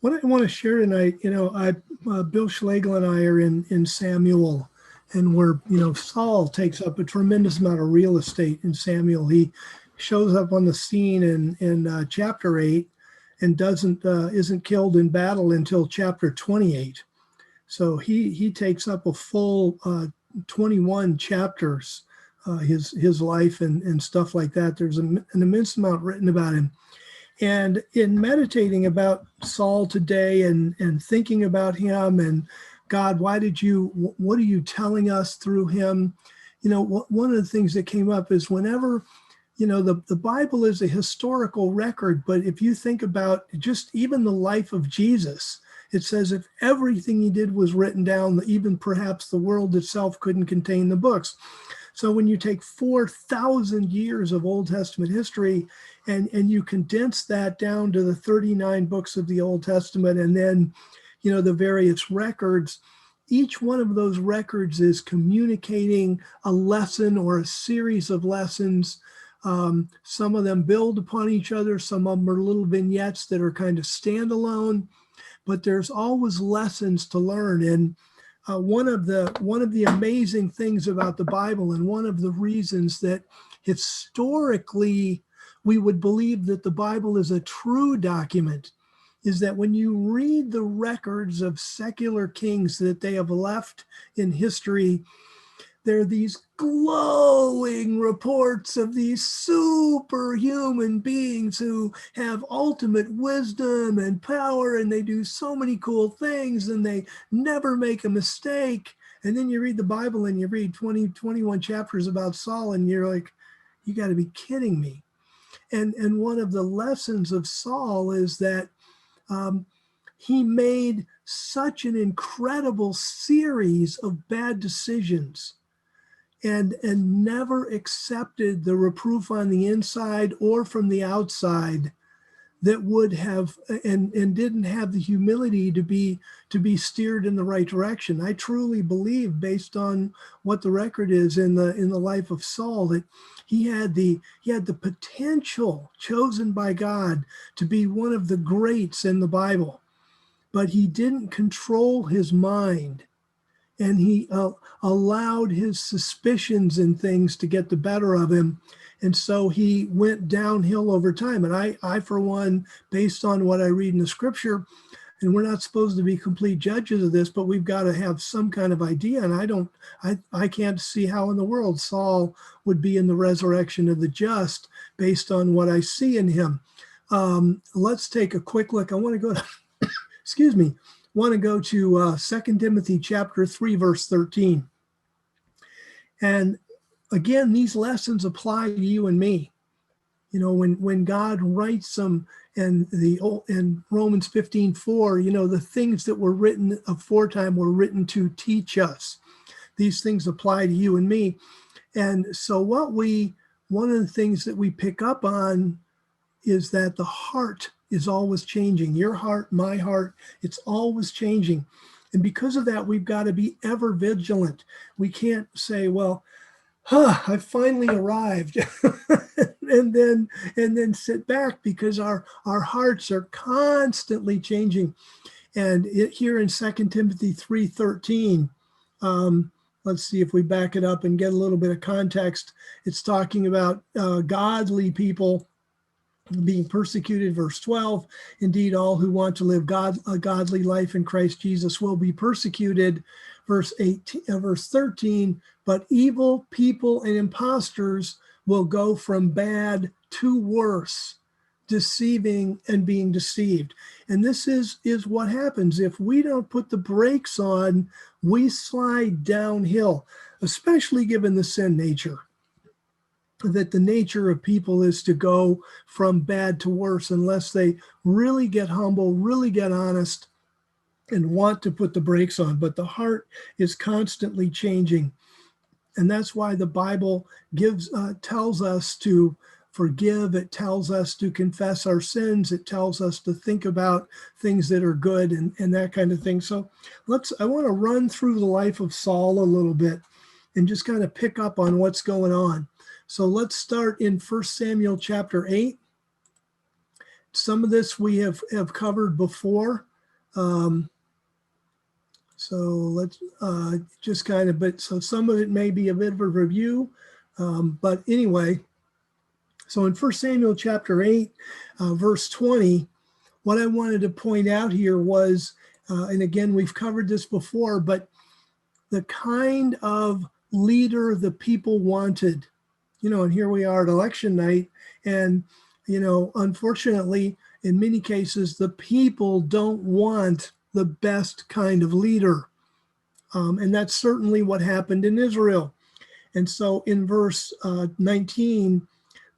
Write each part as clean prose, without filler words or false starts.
What I want to share tonight, Bill Schlegel and I are in Samuel, and Saul takes up a tremendous amount of real estate in Samuel. He shows up on the scene in chapter 8 and doesn't isn't killed in battle until chapter 28. So he takes up a full 21 chapters, his life and stuff like that. There's an immense amount written about him. And in meditating about Saul today and thinking about him and God, what are you telling us through him? One of the things that came up is whenever, the Bible is a historical record, but if you think about just even the life of Jesus, it says if everything he did was written down, even perhaps the world itself couldn't contain the books. So when you take 4,000 years of Old Testament history and you condense that down to the 39 books of the Old Testament and then, the various records, each one of those records is communicating a lesson or a series of lessons. Some of them build upon each other. Some of them are little vignettes that are kind of standalone, but there's always lessons to learn. And one of the amazing things about the Bible, and one of the reasons that historically we would believe that the Bible is a true document, is that when you read the records of secular kings that they have left in history, there are these glowing reports of these superhuman beings who have ultimate wisdom and power, and they do so many cool things, and they never make a mistake. And then you read the Bible and you read 21 chapters about Saul, and you're like, you got to be kidding me. And one of the lessons of Saul is that he made such an incredible series of bad decisions and never accepted the reproof on the inside or from the outside that would have and didn't have the humility to be steered in the right direction. I truly believe, based on what the record is in the life of Saul, that he had the potential, chosen by God, to be one of the greats in the Bible, but he didn't control his mind. And he allowed his suspicions and things to get the better of him. And so he went downhill over time. And I, for one, based on what I read in the scripture, and we're not supposed to be complete judges of this, but we've got to have some kind of idea. And I can't see how in the world Saul would be in the resurrection of the just based on what I see in him. Let's take a quick look. I want to go to, excuse me, want to go to 2 Timothy chapter 3, verse 13. And again, these lessons apply to you and me. When God writes them in Romans 15:4, the things that were written aforetime were written to teach us. These things apply to you and me. And so one of the things that we pick up on is that the heart is always changing. Your heart, my heart, it's always changing. And because of that, we've got to be ever vigilant. We can't say, well, I finally arrived and then sit back, because our hearts are constantly changing. And here in 2 Timothy 3:13, let's see if we back it up and get a little bit of context. It's talking about godly people being persecuted. Verse 12, indeed, all who want to live a godly life in Christ Jesus will be persecuted. Verse 13, but evil people and impostors will go from bad to worse, deceiving and being deceived. And this is what happens. If we don't put the brakes on, we slide downhill, especially given the sin nature. That the nature of people is to go from bad to worse unless they really get humble, really get honest, and want to put the brakes on. But the heart is constantly changing. And that's why the Bible tells us to forgive. It tells us to confess our sins. It tells us to think about things that are good and that kind of thing. So I want to run through the life of Saul a little bit and just kind of pick up on what's going on. So let's start in 1 Samuel chapter 8. It Some of this we have covered before. So let's just kind of, so some of it may be a bit of a review. But anyway, so in 1 Samuel chapter 8, verse 20, what I wanted to point out here was, and again, we've covered this before, but the kind of leader the people wanted, and here we are at election night, and, unfortunately, in many cases, the people don't want the best kind of leader. And that's certainly what happened in Israel. And so in verse 19,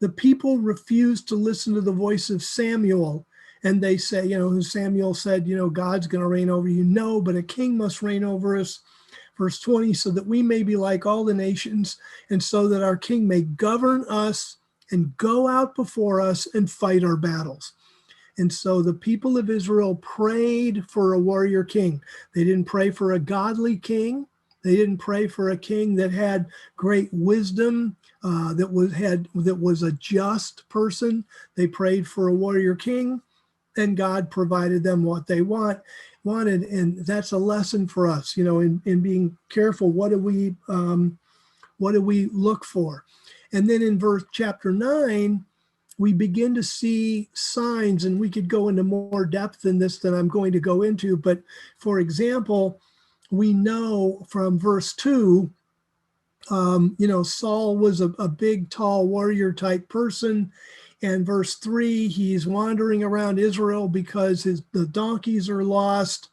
the people refused to listen to the voice of Samuel. And they say, Samuel said, God's going to reign over you. No, but a king must reign over us. Verse 20, so that we may be like all the nations, and so that our king may govern us and go out before us and fight our battles. And so the people of Israel prayed for a warrior king. They didn't pray for a godly king. They didn't pray for a king that had great wisdom, that was a just person. They prayed for a warrior king, and God provided them what they wanted. And that's a lesson for us, in being careful. What do we look for? And then in chapter 9, we begin to see signs, and we could go into more depth in this than I'm going to go into. But for example, we know from verse 2, Saul was a big, tall warrior type person. And verse 3, he's wandering around Israel because the donkeys are lost.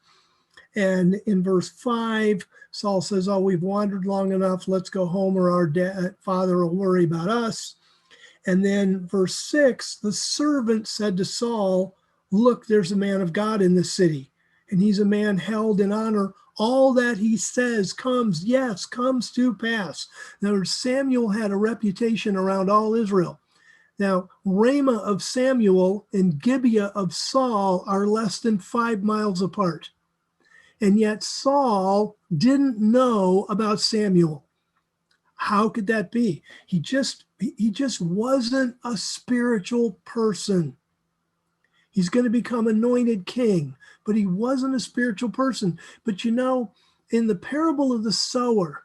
And in verse 5, Saul says, oh, we've wandered long enough. Let's go home, or our father will worry about us. And then verse 6, the servant said to Saul, look, there's a man of God in this city, and he's a man held in honor. All that he says comes to pass. Now, Samuel had a reputation around all Israel. Now, Ramah of Samuel and Gibeah of Saul are less than 5 miles apart. And yet Saul didn't know about Samuel. How could that be? He just wasn't a spiritual person. He's going to become anointed king, but he wasn't a spiritual person. But in the parable of the sower,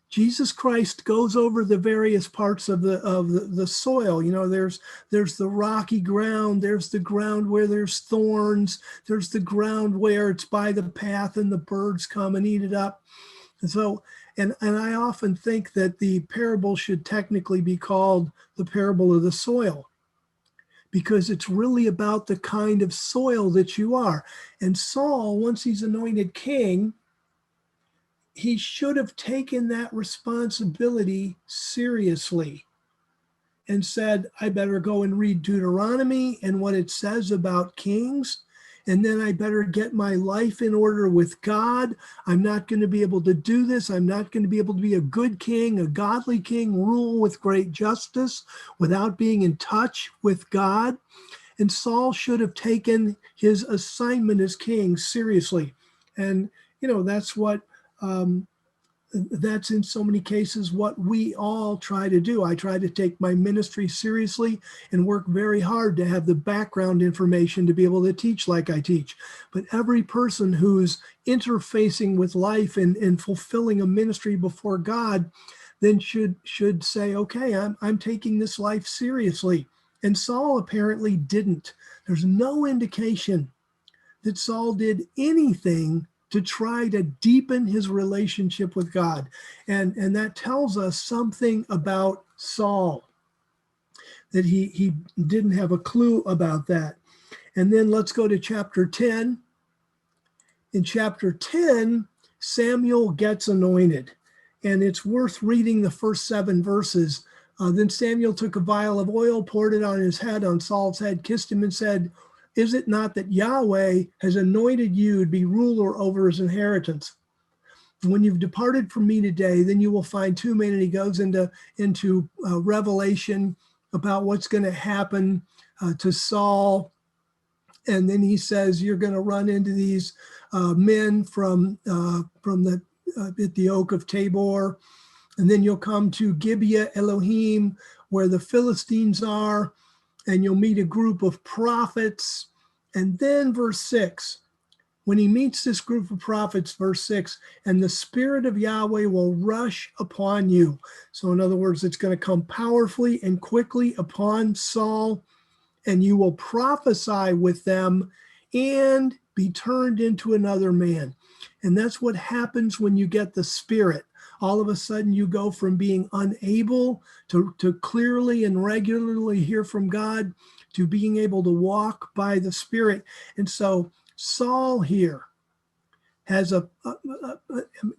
Jesus Christ goes over the various parts of the soil. There's the rocky ground, there's the ground where there's thorns, there's the ground where it's by the path and the birds come and eat it up. And so, and I often think that the parable should technically be called the parable of the soil, because it's really about the kind of soil that you are. And Saul, once he's anointed king, he should have taken that responsibility seriously and said, I better go and read Deuteronomy and what it says about kings, and then I better get my life in order with God. I'm not going to be able to do this. I'm not going to be able to be a good king, a godly king, rule with great justice without being in touch with God. And Saul should have taken his assignment as king seriously. And, that's what that's in so many cases what we all try to do. I try to take my ministry seriously and work very hard to have the background information to be able to teach like I teach. But every person who's interfacing with life and fulfilling a ministry before God then should say, okay, I'm taking this life seriously. And Saul apparently didn't. There's no indication that Saul did anything to try to deepen his relationship with God. And that tells us something about Saul, that he didn't have a clue about that. And then let's go to chapter 10. In chapter 10, Samuel gets anointed. And it's worth reading the first 7 verses. Then Samuel took a vial of oil, poured it on his head, on Saul's head, kissed him and said, is it not that Yahweh has anointed you to be ruler over his inheritance? When you've departed from me today, then you will find 2 men. And he goes into revelation about what's going to happen to Saul. And then he says, you're going to run into these men from at the oak of Tabor. And then you'll come to Gibeah Elohim, where the Philistines are. and you'll meet a group of prophets. And then verse 6, when he meets this group of prophets, verse 6, and the Spirit of Yahweh will rush upon you. So in other words, it's going to come powerfully and quickly upon Saul, and you will prophesy with them and be turned into another man. And that's what happens when you get the Spirit. All of a sudden you go from being unable to clearly and regularly hear from God to being able to walk by the Spirit. And so Saul here has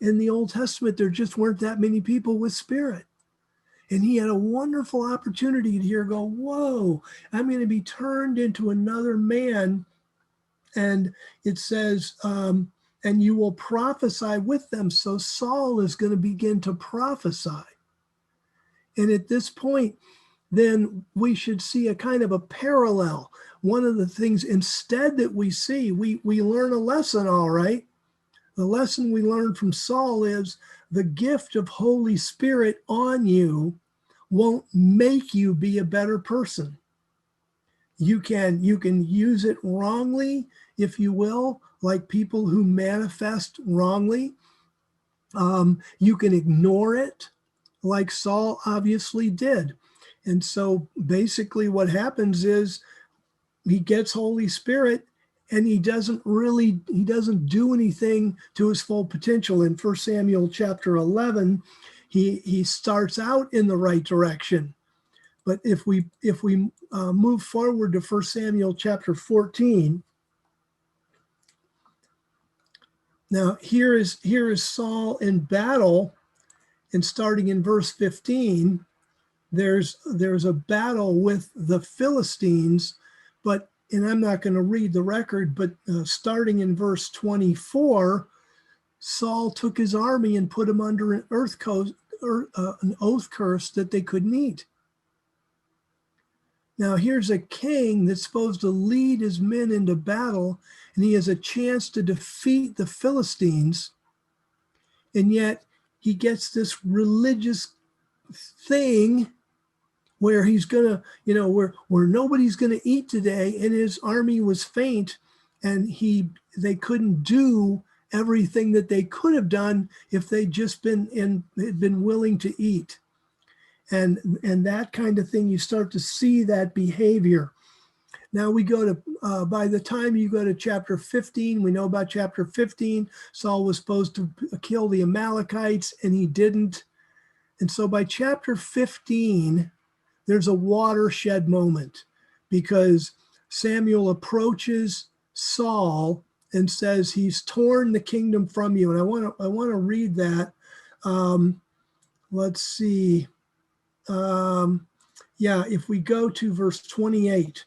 in the Old Testament, there just weren't that many people with Spirit. And he had a wonderful opportunity to hear, go, whoa, I'm going to be turned into another man. And it says, and you will prophesy with them. So Saul is going to begin to prophesy. And at this point, then we should see a kind of a parallel. One of the things instead that we see, we learn a lesson, all right? The lesson we learned from Saul is the gift of Holy Spirit on you won't make you be a better person. You can use it wrongly, if you will, like people who manifest wrongly. You can ignore it, like Saul obviously did. And so basically what happens is he gets Holy Spirit and he doesn't do anything to his full potential. In 1 Samuel chapter 11, he starts out in the right direction. But if we move forward to 1 Samuel chapter 14, now here is Saul in battle, and starting in verse 15, there's a battle with the Philistines, and I'm not going to read the record, but starting in verse 24, Saul took his army and put them under an oath curse that they couldn't eat. Now here's a king that's supposed to lead his men into battle, and he has a chance to defeat the Philistines, and yet he gets this religious thing where he's gonna, where nobody's gonna eat today, and his army was faint, and they couldn't do everything that they could have done if they'd just been willing to eat. And that kind of thing, you start to see that behavior. Now we go to, by the time you go to chapter 15, we know about chapter 15, Saul was supposed to kill the Amalekites and he didn't. And so by chapter 15, there's a watershed moment because Samuel approaches Saul and says, he's torn the kingdom from you. And I want to read that. Let's see. If we go to verse 28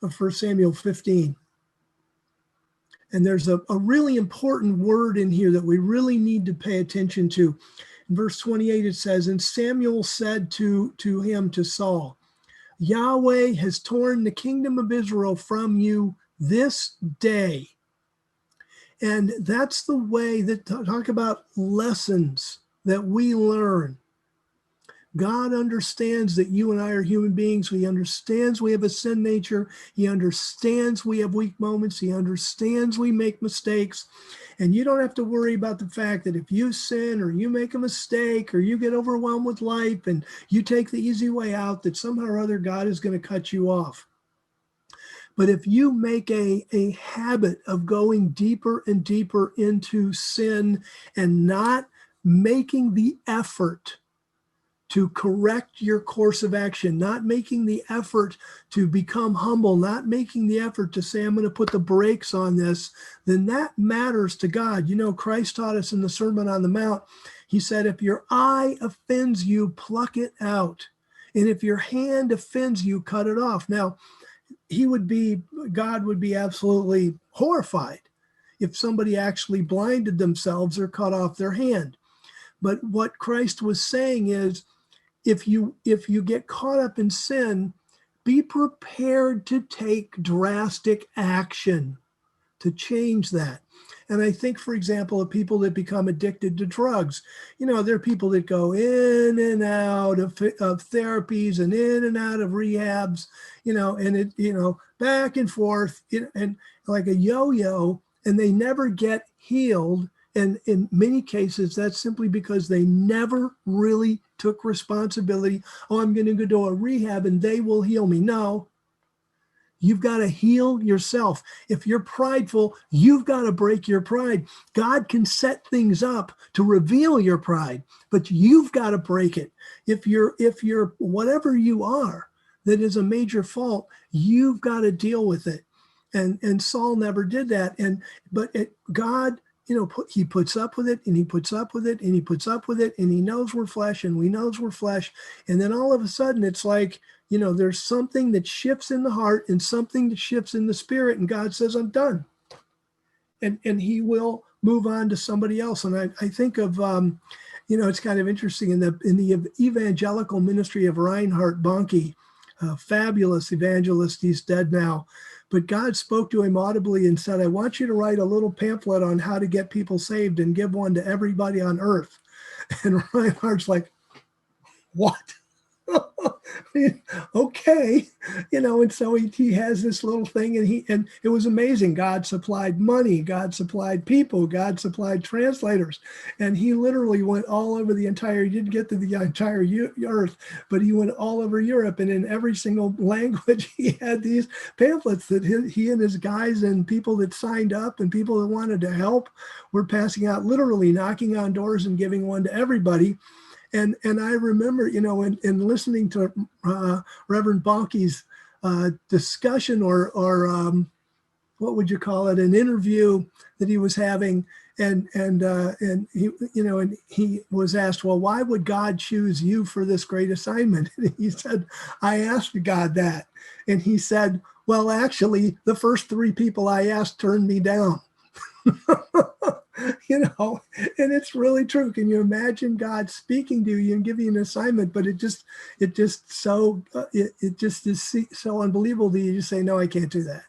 of 1 Samuel 15, and there's a really important word in here that we really need to pay attention to. In verse 28, it says, and Samuel said to Saul, Yahweh has torn the kingdom of Israel from you this day. And that's the way that talk about lessons that we learn. God understands that you and I are human beings. He understands we have a sin nature. He understands we have weak moments. He understands we make mistakes. And you don't have to worry about the fact that if you sin or you make a mistake or you get overwhelmed with life and you take the easy way out, that somehow or other God is going to cut you off. But if you make a habit of going deeper and deeper into sin and not making the effort to correct your course of action, not making the effort to become humble, not making the effort to say, I'm going to put the brakes on this, then that matters to God. Christ taught us in the Sermon on the Mount, he said, if your eye offends you, pluck it out. And if your hand offends you, cut it off. Now, God would be absolutely horrified if somebody actually blinded themselves or cut off their hand. But what Christ was saying is, if you get caught up in sin, be prepared to take drastic action. to change that. And I think, for example, of people that become addicted to drugs, there are people that go in and out of therapies and in and out of rehabs, and it, back and forth, and like a yo-yo, and they never get healed. And in many cases, that's simply because they never really took responsibility. Oh, I'm going to go to a rehab and they will heal me. No. You've got to heal yourself. If you're prideful, you've got to break your pride. God can set things up to reveal your pride, but you've got to break it. If you're whatever you are that is a major fault, you've got to deal with it. And Saul never did that. But God, he puts up with it, and he puts up with it, and he puts up with it, and he knows we're flesh, and we knows we're flesh. And then all of a sudden, it's like, there's something that shifts in the heart and something that shifts in the spirit, and God says, I'm done. And he will move on to somebody else. And I think of, it's kind of interesting in the evangelical ministry of Reinhard Bonnke, a fabulous evangelist. He's dead now. But God spoke to him audibly and said, I want you to write a little pamphlet on how to get people saved and give one to everybody on earth. And Reinhardt's like, what? Okay, and so he has this little thing, and it was amazing. God supplied money, God supplied people, God supplied translators, and he literally went all over he didn't get to the entire earth, but he went all over Europe, and in every single language he had these pamphlets that he and his guys and people that signed up and people that wanted to help were passing out, literally knocking on doors and giving one to everybody. And I remember, in listening to Reverend Bonnke's discussion or what would you call it, an interview that he was having, and he, and he was asked, well, why would God choose you for this great assignment? And he said, I asked God that, and he said, well, actually, the first 3 people I asked turned me down. And it's really true. Can you imagine God speaking to you and giving you an assignment, but it just is so unbelievable that you just say, no, I can't do that.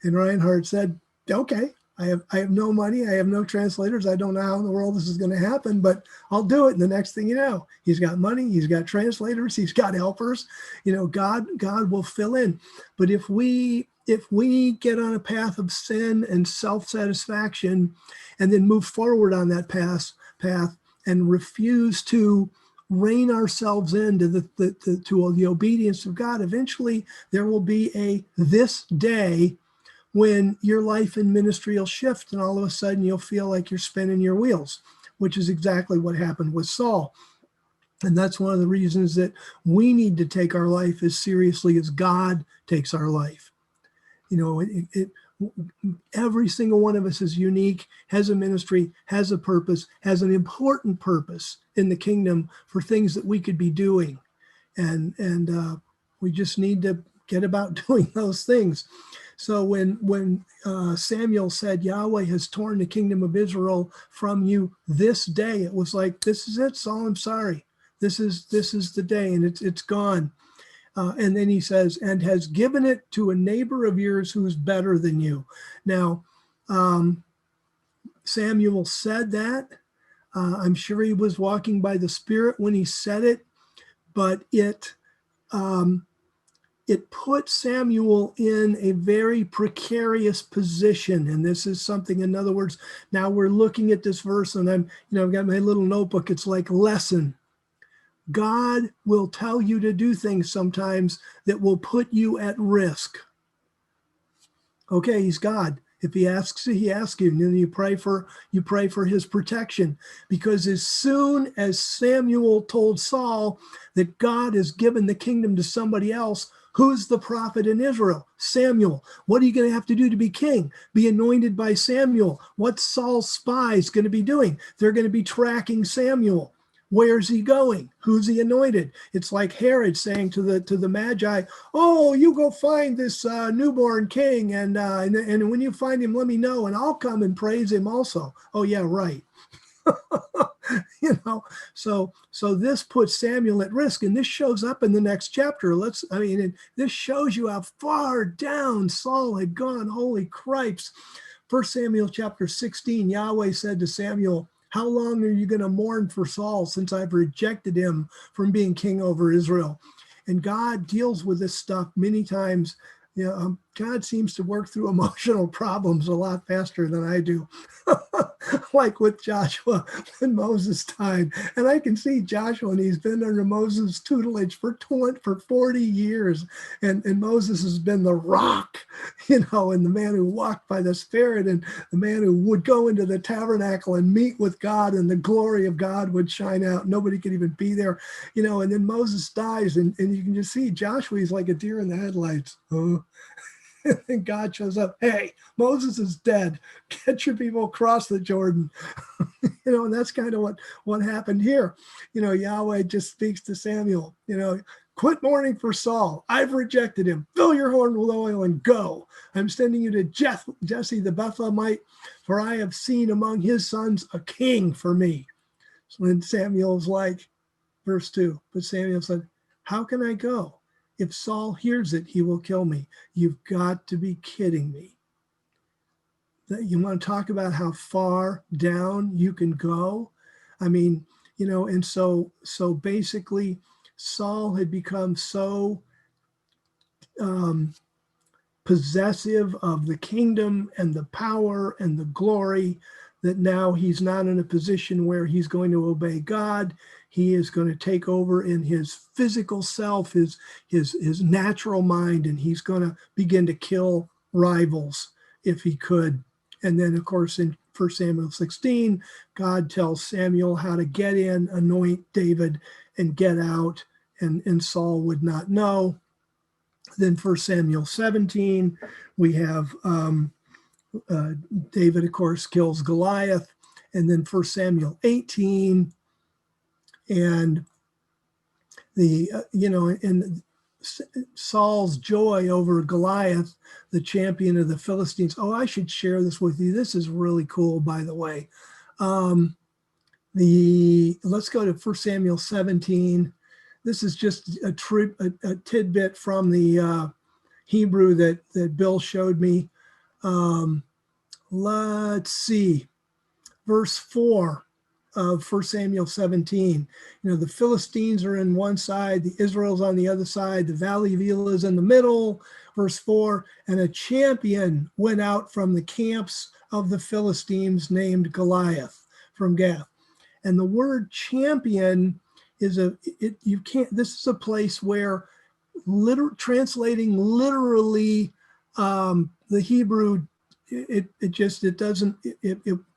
And Reinhardt said, okay, I have no money, I have no translators, I don't know how in the world this is going to happen, but I'll do it. And the next thing you know, he's got money, he's got translators, he's got helpers. God will fill in. But if we get on a path of sin and self-satisfaction and then move forward on that path and refuse to rein ourselves into the obedience of God, eventually there will be this day when your life and ministry will shift, and all of a sudden you'll feel like you're spinning your wheels, which is exactly what happened with Saul. And that's one of the reasons that we need to take our life as seriously as God takes our life. Every single one of us is unique, has a ministry, has a purpose, has an important purpose in the kingdom for things that we could be doing. And we just need to get about doing those things. So when Samuel said, Yahweh has torn the kingdom of Israel from you this day, it was like, this is it, Saul, I'm sorry. This is the day, and it's gone. And then he says, and has given it to a neighbor of yours who's better than you. Now, Samuel said that. I'm sure he was walking by the Spirit when he said it, but it put Samuel in a very precarious position. And this is something, in other words, now we're looking at this verse, and I've got my little notebook. It's like lesson. God will tell you to do things sometimes that will put you at risk. Okay, he's God. If he asks you, he asks you. And then you pray for his protection. Because as soon as Samuel told Saul that God has given the kingdom to somebody else, who's the prophet in Israel? Samuel. What are you going to have to do to be king? Be anointed by Samuel. What's Saul's spies going to be doing? They're going to be tracking Samuel. Where's he going? Who's he anointed? It's like Herod saying to the Magi, "Oh, you go find this newborn king, and when you find him, let me know, and I'll come and praise him also." Oh yeah, right. So this puts Samuel at risk, and this shows up in the next chapter. This shows you how far down Saul had gone. Holy cripes! 1 Samuel chapter 16, Yahweh said to Samuel, how long are you going to mourn for Saul since I've rejected him from being king over Israel? And God deals with this stuff many times. God seems to work through emotional problems a lot faster than I do. Like with Joshua and Moses' time. And I can see Joshua, and he's been under Moses' tutelage for 40 years. And Moses has been the rock, and the man who walked by the Spirit, and the man who would go into the tabernacle and meet with God, and the glory of God would shine out. Nobody could even be there, and then Moses dies, and you can just see Joshua, he's like a deer in the headlights. And God shows up. Hey, Moses is dead. Get your people across the Jordan. And that's kind of what happened here. Yahweh just speaks to Samuel, quit mourning for Saul. I've rejected him. Fill your horn with oil and go. I'm sending you to Jesse the Bethlehemite, for I have seen among his sons a king for me. So then Samuel's like, verse 2, but Samuel said, how can I go? If Saul hears it, he will kill me. You've got to be kidding me. You want to talk about how far down you can go? I mean, and so basically Saul had become so possessive of the kingdom and the power and the glory that now he's not in a position where he's going to obey God. He is going to take over in his physical self, his natural mind, and he's going to begin to kill rivals if he could. And then, of course, in 1 Samuel 16, God tells Samuel how to get in, anoint David, and get out, and Saul would not know. Then 1 Samuel 17, we have David, of course, kills Goliath. And then 1 Samuel 18, and and Saul's joy over Goliath, the champion of the Philistines. Oh, I should share this with you. This is really cool, by the way. Let's go to 1 Samuel 17. This is just a tidbit from the Hebrew that Bill showed me. Let's see. Verse 4 of 1 Samuel 17. The Philistines are in one side, the Israel's on the other side, the valley of Elah is in the middle. Verse 4, and a champion went out from the camps of the Philistines named Goliath from Gath. And the word champion is this is a place where translating literally the Hebrew, it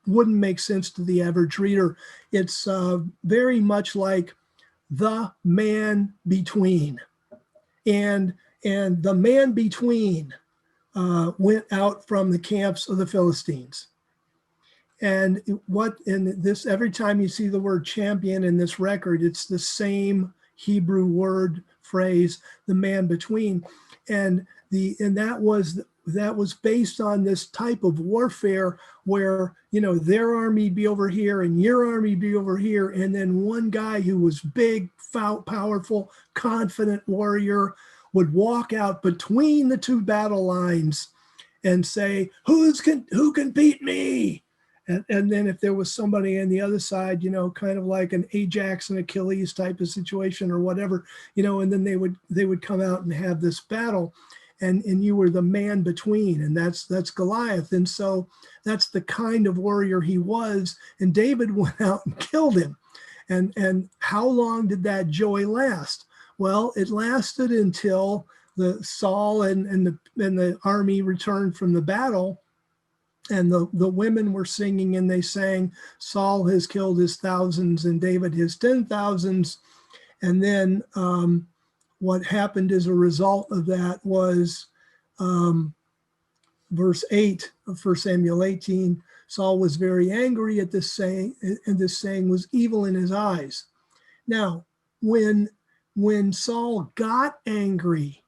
wouldn't make sense to the average reader. It's very much like the man between, and the man between went out from the camps of the Philistines. And this, every time you see the word champion in this record, it's the same Hebrew word phrase, the man between, and that was based on this type of warfare where their army be over here and your army be over here, and then one guy who was big, powerful, confident warrior would walk out between the two battle lines and say, who can beat me? And then if there was somebody on the other side, kind of like an Ajax and Achilles type of situation or whatever, and then they would come out and have this battle, and you were the man between, and that's Goliath. And so that's the kind of warrior he was. And David went out and killed him. And how long did that joy last? Well, it lasted until the Saul and the army returned from the battle. And the women were singing, and they sang, Saul has killed his thousands and David his 10,000s. And then what happened as a result of that was verse 8 of 1 Samuel 18, Saul was very angry at this saying, and this saying was evil in his eyes. Now, when Saul got angry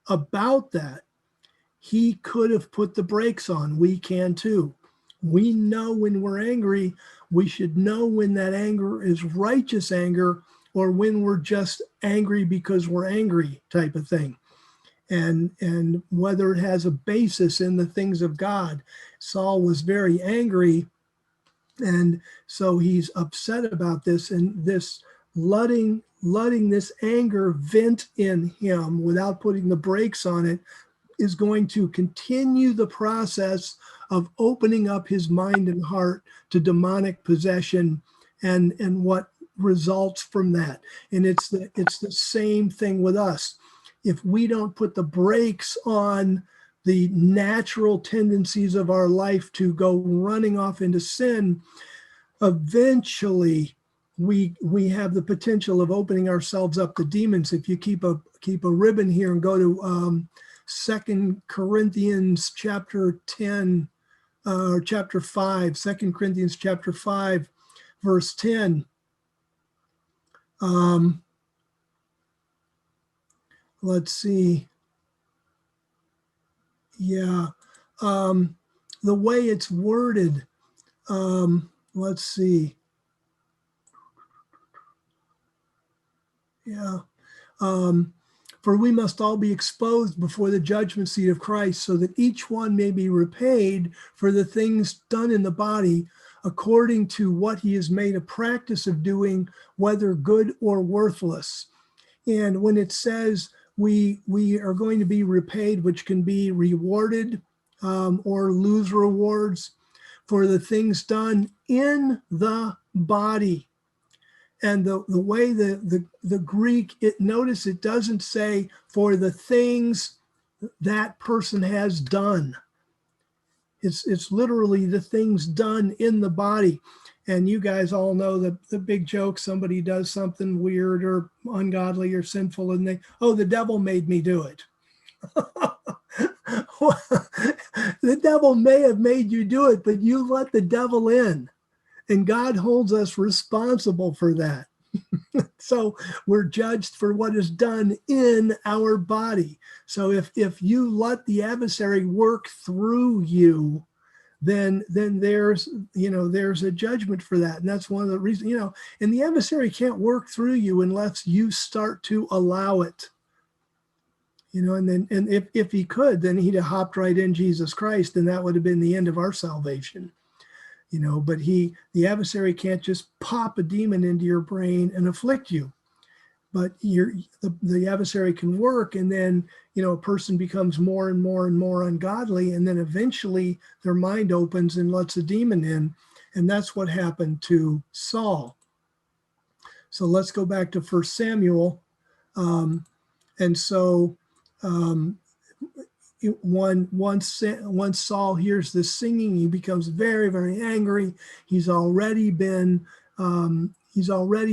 about that, he could have put the brakes on. We can too. We know when we're angry. We should know when that anger is righteous anger or when we're just angry because we're angry type of thing. and whether it has a basis in the things of God. Saul was very angry, and so he's upset about this, and this letting this anger vent in him without putting the brakes on it is going to continue the process of opening up his mind and heart to demonic possession and what results from that. And it's the same thing with us. If we don't put the brakes on the natural tendencies of our life to go running off into sin, eventually we have the potential of opening ourselves up to demons. If you keep a ribbon here and go to 2 Corinthians chapter 10 or chapter 5, 2 Corinthians chapter 5, verse 10. Let's see. Yeah. The way it's worded, let's see. Yeah. For we must all be exposed before the judgment seat of Christ, so that each one may be repaid for the things done in the body according to what he has made a practice of doing, whether good or worthless. And when it says we are going to be repaid, which can be rewarded or lose rewards for the things done in the body. And the way the Greek, notice it doesn't say for the things that person has done. It's literally the things done in the body. And you guys all know the big joke, somebody does something weird or ungodly or sinful and the devil made me do it. The devil may have made you do it, but you let the devil in. And God holds us responsible for that. So we're judged for what is done in our body. So if you let the adversary work through you, then there's a judgment for that. And that's one of the reasons, and the adversary can't work through you unless you start to allow it. And if he could, then he'd have hopped right in Jesus Christ, and that would have been the end of our salvation. But the adversary can't just pop a demon into your brain and afflict you. But the adversary can work, and then a person becomes more and more and more ungodly, and then eventually their mind opens and lets a demon in, and that's what happened to Saul. So let's go back to 1 Samuel, and so once Saul hears this singing, he becomes very, very angry. He's already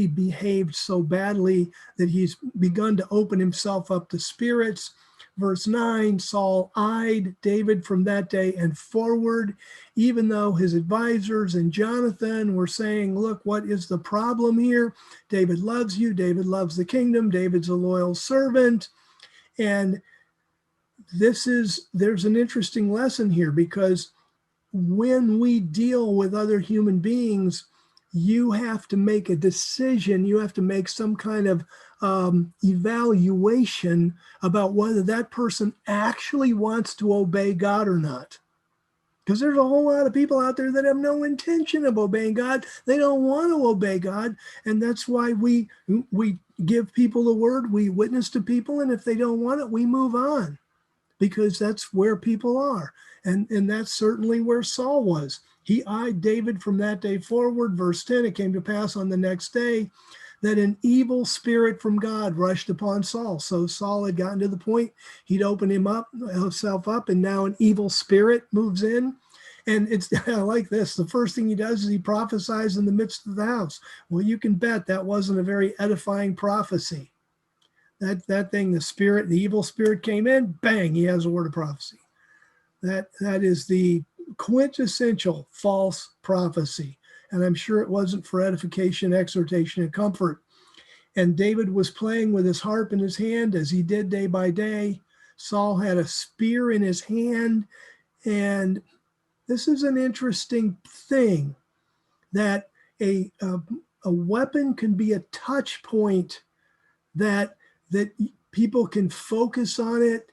behaved so badly that he's begun to open himself up to spirits. Verse 9, Saul eyed David from that day and forward, even though his advisors and Jonathan were saying, look, what is the problem here? David loves you. David loves the kingdom. David's a loyal servant. And there's an interesting lesson here, because when we deal with other human beings, you have to make a decision. You have to make some kind of evaluation about whether that person actually wants to obey God or not. Because there's a whole lot of people out there that have no intention of obeying God. They don't want to obey God. And that's why we give people the word, we witness to people, and if they don't want it, we move on. Because that's where people are. And that's certainly where Saul was. He eyed David from that day forward. Verse 10, it came to pass on the next day that an evil spirit from God rushed upon Saul. So Saul had gotten to the point, he'd opened himself up, and now an evil spirit moves in. And it's I like this. The first thing he does is he prophesies in the midst of the house. Well, you can bet that wasn't a very edifying prophecy. That thing, the evil spirit came in, bang, he has a word of prophecy. That is the quintessential false prophecy. And I'm sure it wasn't for edification, exhortation, and comfort. And David was playing with his harp in his hand, as he did day by day. Saul had a spear in his hand. And this is an interesting thing, that a weapon can be a touch point that people can focus on it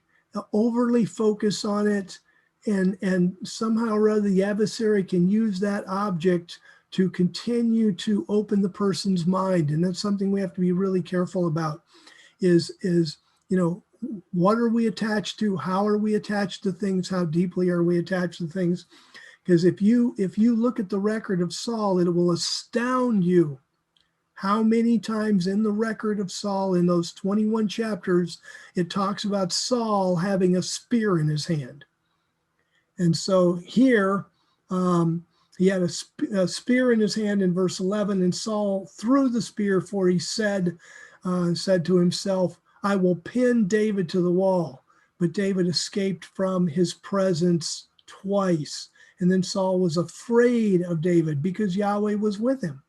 overly focus on it, and somehow or other the adversary can use that object to continue to open the person's mind. And that's something we have to be really careful about is, what are we attached to? How are we attached to things? How deeply are we attached to things? Because if you look at the record of Saul, it will astound you how many times in the record of Saul, in those 21 chapters, it talks about Saul having a spear in his hand. And so here, he had a spear in his hand in verse 11, and Saul threw the spear, for he said to himself, I will pin David to the wall. But David escaped from his presence twice. And then Saul was afraid of David because Yahweh was with him.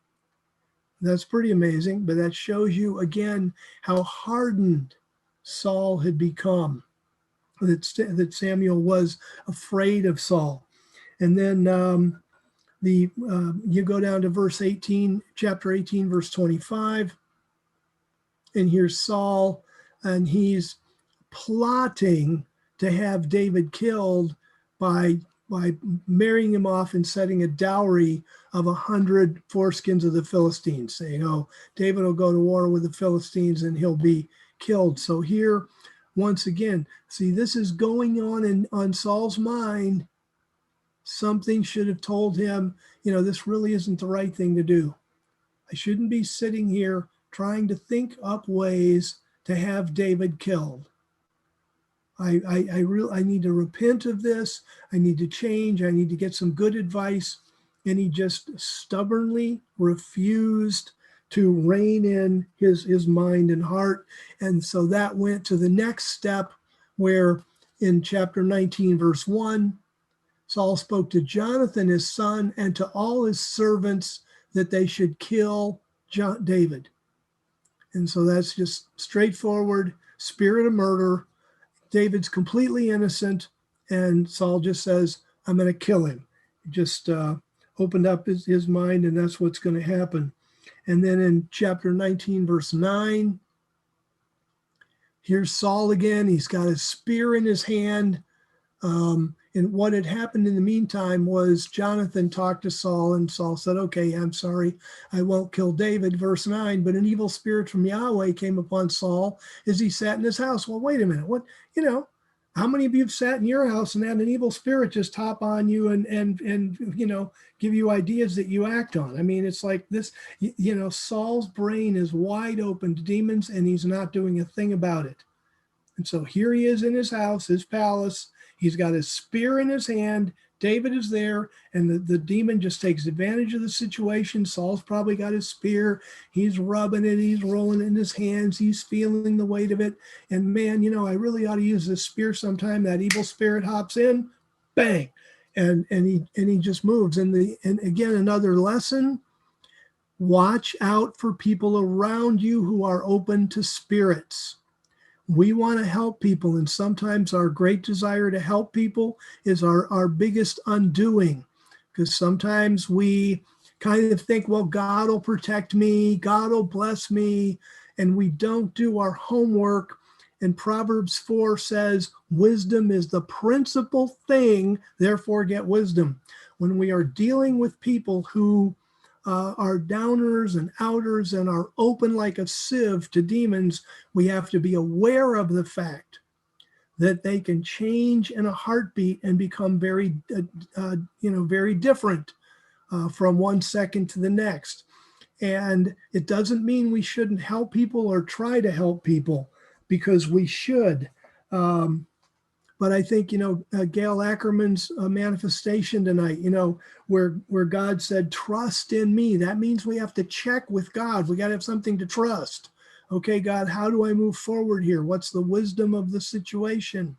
That's pretty amazing, but that shows you again how hardened Saul had become, that Samuel was afraid of Saul. And then you go down to verse 18, chapter 18, verse 25, and here's Saul, and he's plotting to have David killed by marrying him off and setting a dowry of 100 foreskins of the Philistines, saying, oh, David will go to war with the Philistines and he'll be killed. So here, once again, see, this is going on Saul's mind. Something should have told him, this really isn't the right thing to do. I shouldn't be sitting here trying to think up ways to have David killed. I need to repent of this. I need to change. I need to get some good advice. And he just stubbornly refused to rein in his mind and heart. And so that went to the next step, where in chapter 19, verse 1, Saul spoke to Jonathan, his son, and to all his servants that they should kill David. And so that's just straightforward spirit of murder. David's completely innocent, and Saul just says, I'm going to kill him. He just opened up his mind, and that's what's going to happen. And then in chapter 19, verse 9, here's Saul again. He's got a spear in his hand. And what had happened in the meantime was Jonathan talked to Saul, and Saul said, okay, I'm sorry, I won't kill David. Verse 9, but an evil spirit from Yahweh came upon Saul as he sat in his house. Well, wait a minute. What, how many of you have sat in your house and had an evil spirit just hop on you and give you ideas that you act on? I mean, it's like this, Saul's brain is wide open to demons, and he's not doing a thing about it. And so here he is in his house, his palace. He's got his spear in his hand. David is there, and the demon just takes advantage of the situation. Saul's probably got his spear. He's rubbing it. He's rolling it in his hands. He's feeling the weight of it. And man, I really ought to use this spear sometime. That evil spirit hops in, bang, and he just moves. And again, another lesson: watch out for people around you who are open to spirits. We want to help people, and sometimes our great desire to help people is our biggest undoing, because sometimes we kind of think, well, God will protect me, God will bless me, and we don't do our homework. And Proverbs 4 says, wisdom is the principal thing, therefore get wisdom. When we are dealing with people who are downers and outers and are open like a sieve to demons, we have to be aware of the fact that they can change in a heartbeat and become very, very different from 1 second to the next. And it doesn't mean we shouldn't help people or try to help people, because we should. But I think, Gail Ackerman's manifestation tonight, where God said, trust in me. That means we have to check with God. We got to have something to trust. Okay, God, how do I move forward here? What's the wisdom of the situation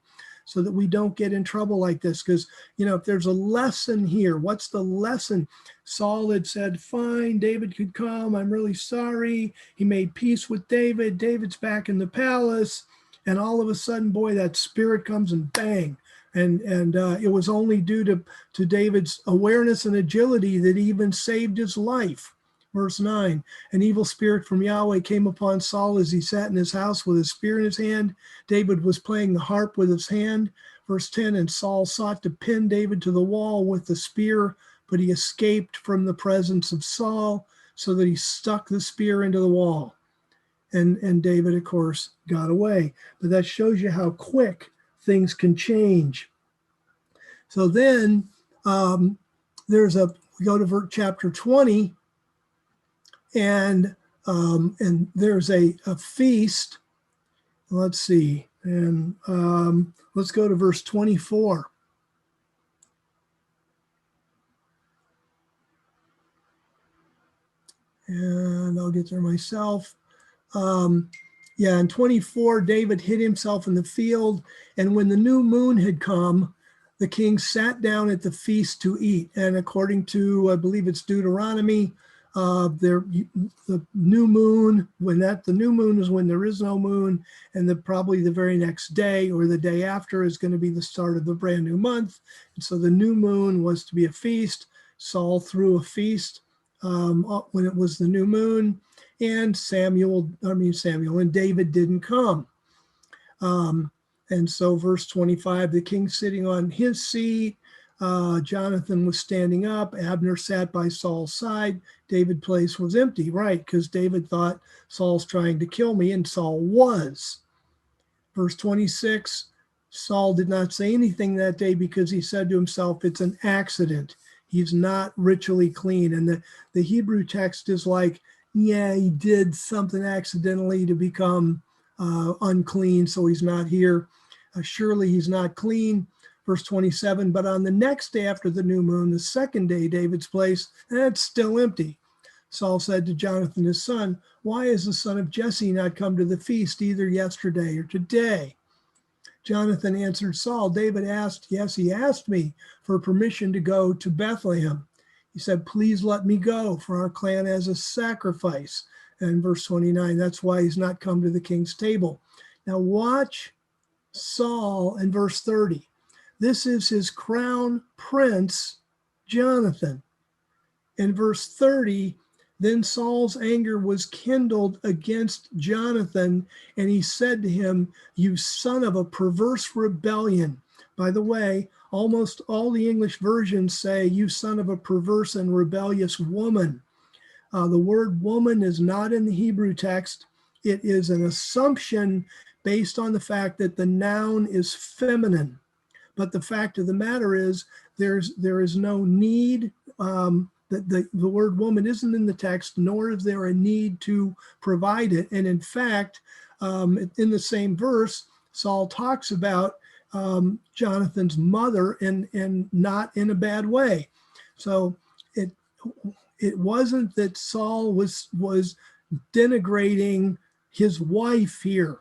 so that we don't get in trouble like this? Because, if there's a lesson here, what's the lesson? Saul had said, fine, David could come. I'm really sorry. He made peace with David. David's back in the palace. And all of a sudden, boy, that spirit comes and bang. And it was only due to David's awareness and agility that he even saved his life. Verse 9, an evil spirit from Yahweh came upon Saul as he sat in his house with a spear in his hand. David was playing the harp with his hand. Verse 10, and Saul sought to pin David to the wall with the spear, but he escaped from the presence of Saul, so that he stuck the spear into the wall. And David, of course, got away. But that shows you how quick things can change. So then we go to chapter 20, and there's a feast. Let's see, and let's go to verse 24. And I'll get there myself. In 24, David hid himself in the field, and when the new moon had come, the king sat down at the feast to eat. And according to, I believe it's Deuteronomy, the new moon, the new moon is when there is no moon, and probably the very next day or the day after is going to be the start of the brand new month. And so the new moon was to be a feast. Saul threw a feast when it was the new moon, and Samuel and David didn't come. And so verse 25, the king sitting on his seat, Jonathan was standing up, Abner sat by Saul's side, David's place was empty, right? Because David thought Saul's trying to kill me, and Saul was. Verse 26, Saul did not say anything that day because he said to himself, it's an accident. He's not ritually clean. And the Hebrew text is like, yeah, he did something accidentally to become unclean, so he's not here. Surely he's not clean. Verse 27, but on the next day after the new moon, the second day, David's place, it's still empty. Saul said to Jonathan, his son, why has the son of Jesse not come to the feast either yesterday or today? Jonathan answered Saul, David asked, yes, he asked me for permission to go to Bethlehem. He said, please let me go, for our clan has a sacrifice. And verse 29, that's why he's not come to the king's table. Now watch Saul in verse 30. This is his crown prince, Jonathan. In verse 30, then Saul's anger was kindled against Jonathan, and he said to him, you son of a perverse rebellion. By the way, almost all the English versions say, you son of a perverse and rebellious woman. The word woman is not in the Hebrew text. It is an assumption based on the fact that the noun is feminine. But the fact of the matter is there is no need. The word woman isn't in the text, nor is there a need to provide it. And in fact, in the same verse, Saul talks about Jonathan's mother and not in a bad way. So it wasn't that Saul was denigrating his wife here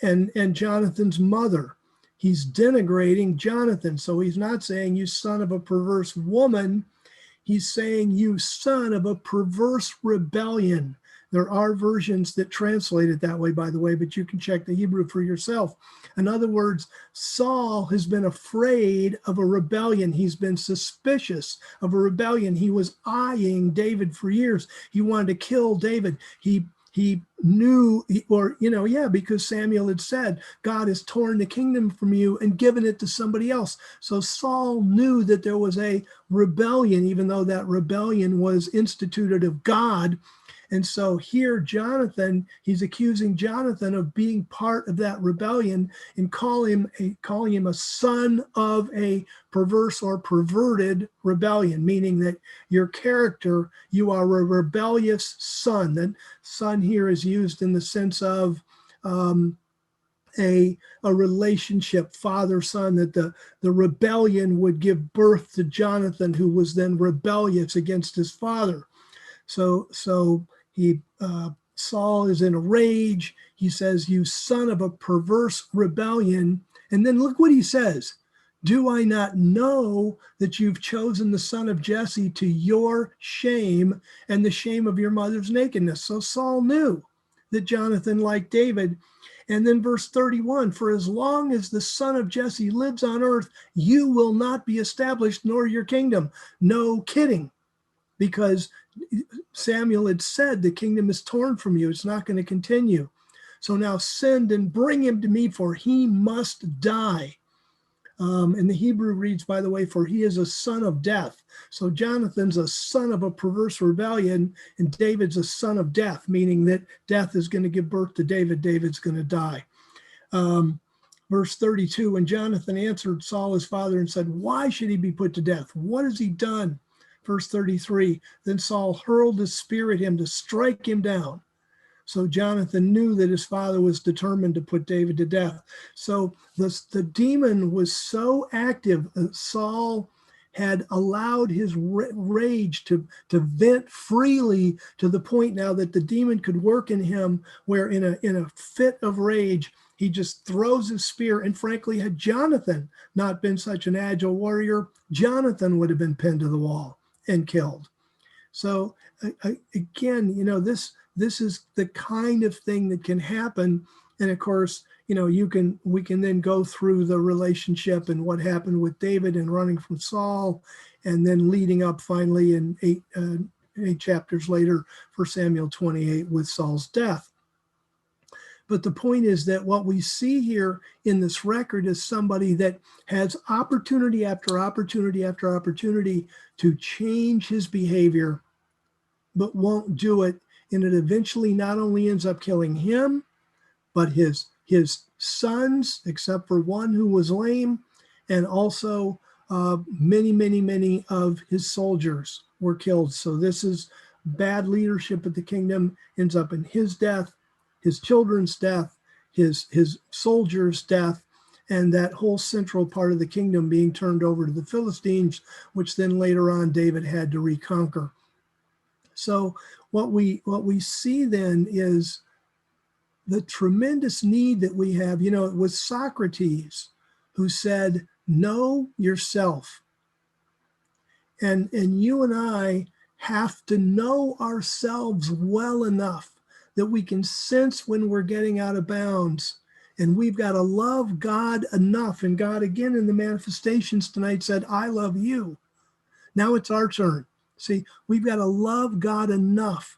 and Jonathan's mother. He's denigrating Jonathan. So he's not saying, you son of a perverse woman. He's saying, you son of a perverse rebellion. There are versions that translate it that way, by the way, but you can check the Hebrew for yourself. In other words, Saul has been afraid of a rebellion. He's been suspicious of a rebellion. He was eyeing David for years. He wanted to kill David. He knew, because Samuel had said, God has torn the kingdom from you and given it to somebody else. So Saul knew that there was a rebellion, even though that rebellion was instituted of God. And so here, he's accusing Jonathan of being part of that rebellion and calling him a son of a perverse or perverted rebellion, meaning that your character, you are a rebellious son. That son here is used in the sense of a relationship, father-son, that the rebellion would give birth to Jonathan, who was then rebellious against his father. So Saul is in a rage. He says, you son of a perverse rebellion. And then look what he says. Do I not know that you've chosen the son of Jesse to your shame and the shame of your mother's nakedness? So Saul knew that Jonathan liked David. And then verse 31, for as long as the son of Jesse lives on earth, you will not be established, nor your kingdom. No kidding. Because Samuel had said, the kingdom is torn from you. It's not going to continue. So now send and bring him to me, for he must die. And the Hebrew reads, by the way, for he is a son of death. So Jonathan's a son of a perverse rebellion, and David's a son of death, meaning that death is going to give birth to David. David's going to die. Verse 32, and Jonathan answered Saul his father and said, why should he be put to death? What has he done? Verse 33, then Saul hurled his spear at him to strike him down. So Jonathan knew that his father was determined to put David to death. So the demon was so active, Saul had allowed his rage to vent freely, to the point now that the demon could work in him, where in a fit of rage, he just throws his spear. And frankly, had Jonathan not been such an agile warrior, Jonathan would have been pinned to the wall and killed. So again, this is the kind of thing that can happen. And of course, we can then go through the relationship and what happened with David and running from Saul, and then leading up finally in eight chapters later for Samuel 28 with Saul's death. But the point is that what we see here in this record is somebody that has opportunity after opportunity after opportunity to change his behavior, but won't do it. And it eventually not only ends up killing him, but his sons, except for one who was lame, and also many of his soldiers were killed. So this is bad leadership of the kingdom, ends up in his death, his children's death, his soldiers' death, and that whole central part of the kingdom being turned over to the Philistines, which then later on David had to reconquer. So what we see then is the tremendous need that we have. It was Socrates who said, know yourself. And you and I have to know ourselves well enough that we can sense when we're getting out of bounds. And we've got to love God enough. And God, again, in the manifestations tonight said, I love you. Now it's our turn. See, we've got to love God enough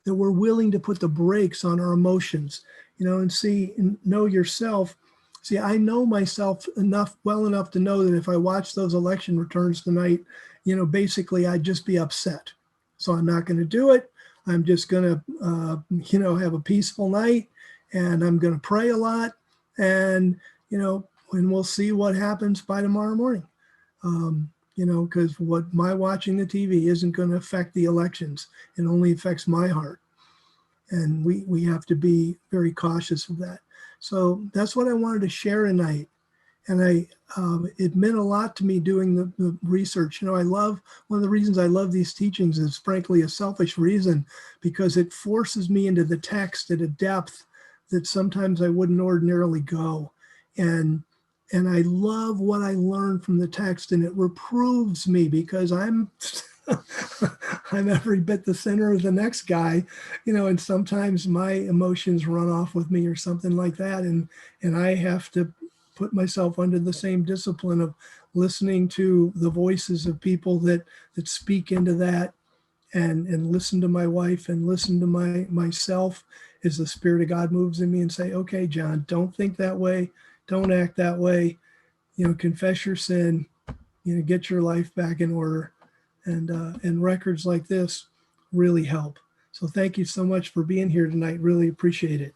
that we're willing to put the brakes on our emotions, and know yourself. See, I know myself well enough to know that if I watch those election returns tonight, basically I'd just be upset. So I'm not going to do it. I'm just going to, have a peaceful night, and I'm going to pray a lot, and, and we'll see what happens by tomorrow morning. Because what my watching the TV isn't going to affect the elections. It only affects my heart. And we have to be very cautious of that. So that's what I wanted to share tonight. And it meant a lot to me doing the research. One of the reasons I love these teachings is frankly a selfish reason, because it forces me into the text at a depth that sometimes I wouldn't ordinarily go. And I love what I learned from the text, and it reproves me, because I'm I'm every bit the sinner of the next guy, and sometimes my emotions run off with me or something like that. And I have to put myself under the same discipline of listening to the voices of people that speak into that, and listen to my wife and listen to myself as the Spirit of God moves in me, and say, okay, John, don't think that way. Don't act that way. Confess your sin, get your life back in order. And records like this really help. So thank you so much for being here tonight. Really appreciate it.